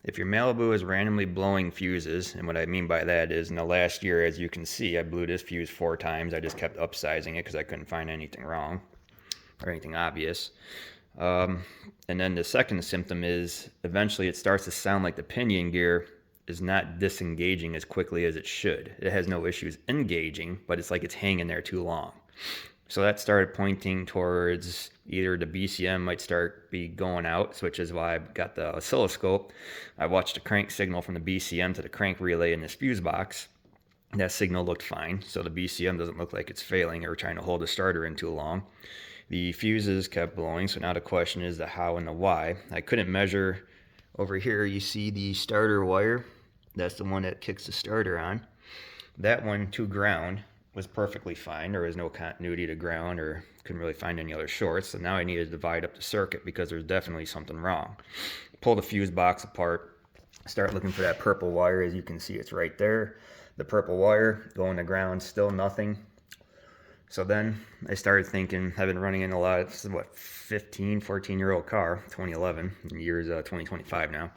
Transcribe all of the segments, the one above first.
If your Malibu is randomly blowing fuses, and what I mean by that is in the last year, as you can see, I blew this fuse 4 times. I just kept upsizing it because I couldn't find anything wrong or anything obvious. And then the second symptom is eventually it starts to sound like the pinion gear is not disengaging as quickly as it should. It has no issues engaging, but it's like it's hanging there too long. So that started pointing towards either the BCM might start be going out, which is why I got the oscilloscope. I watched the crank signal from the BCM to the crank relay in this fuse box. That signal looked fine, so the BCM doesn't look like it's failing or trying to hold the starter in too long. The fuses kept blowing, so now the question is the how and the why. I couldn't measure. Over here you see the starter wire. That's the one that kicks the starter on. That one to ground was perfectly fine. There was no continuity to ground or couldn't really find any other shorts. So now I needed to divide up the circuit because there's definitely something wrong. Pull the fuse box apart, start looking for that purple wire. As you can see, it's right there. The purple wire going to ground, still nothing. So then I started thinking, I've been running in a lot, this is what, 14-year-old car, 2011, in years 2025 now.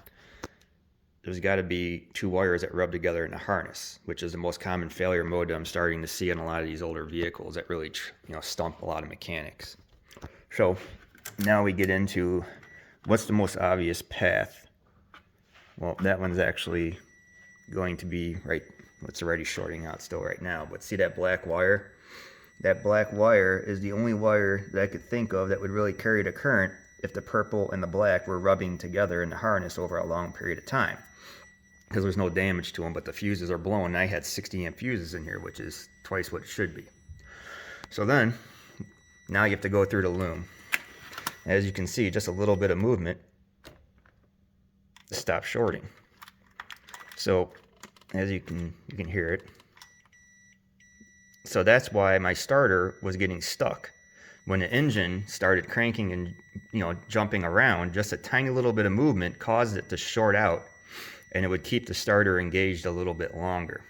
There's got to be 2 wires that rub together in a harness, which is the most common failure mode that I'm starting to see on a lot of these older vehicles that really, stump a lot of mechanics. So now we get into what's the most obvious path. Well, that one's actually going to be right, it's already shorting out still right now, but see that black wire? That black wire is the only wire that I could think of that would really carry the current if the purple and the black were rubbing together in the harness over a long period of time. Because there's no damage to them, but the fuses are blowing. I had 60 amp fuses in here, which is twice what it should be. So then, now you have to go through the loom. As you can see, just a little bit of movement to stop shorting. So, as you can hear it. So that's why my starter was getting stuck. When the engine started cranking and jumping around, just a tiny little bit of movement caused it to short out, and it would keep the starter engaged a little bit longer.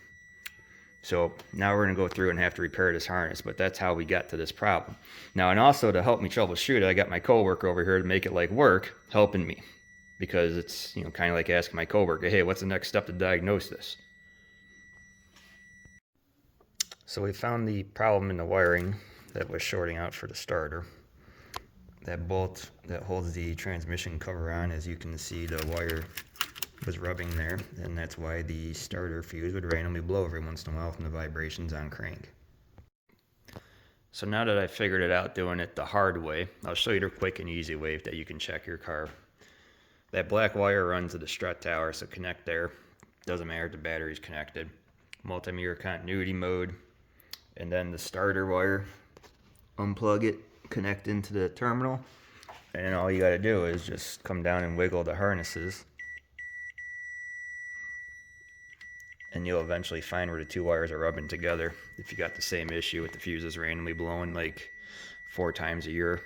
So now we're going to go through and have to repair this harness, but that's how we got to this problem. Now, and also to help me troubleshoot it, I got my coworker over here to make it like work, helping me, because it's kind of like asking my coworker, hey, what's the next step to diagnose this? So we found the problem in the wiring that was shorting out for the starter. That bolt that holds the transmission cover on, as you can see, the wire was rubbing there, and that's why the starter fuse would randomly blow every once in a while from the vibrations on crank. So now that I figured it out doing it the hard way, I'll show you the quick and easy way that you can check your car. That black wire runs to the strut tower, so connect there. Doesn't matter if the battery's connected. Multimeter continuity mode. And then the starter wire, unplug it, connect into the terminal, and then all you got to do is just come down and wiggle the harnesses, and you'll eventually find where the 2 wires are rubbing together if you got the same issue with the fuses randomly blowing like 4 times a year.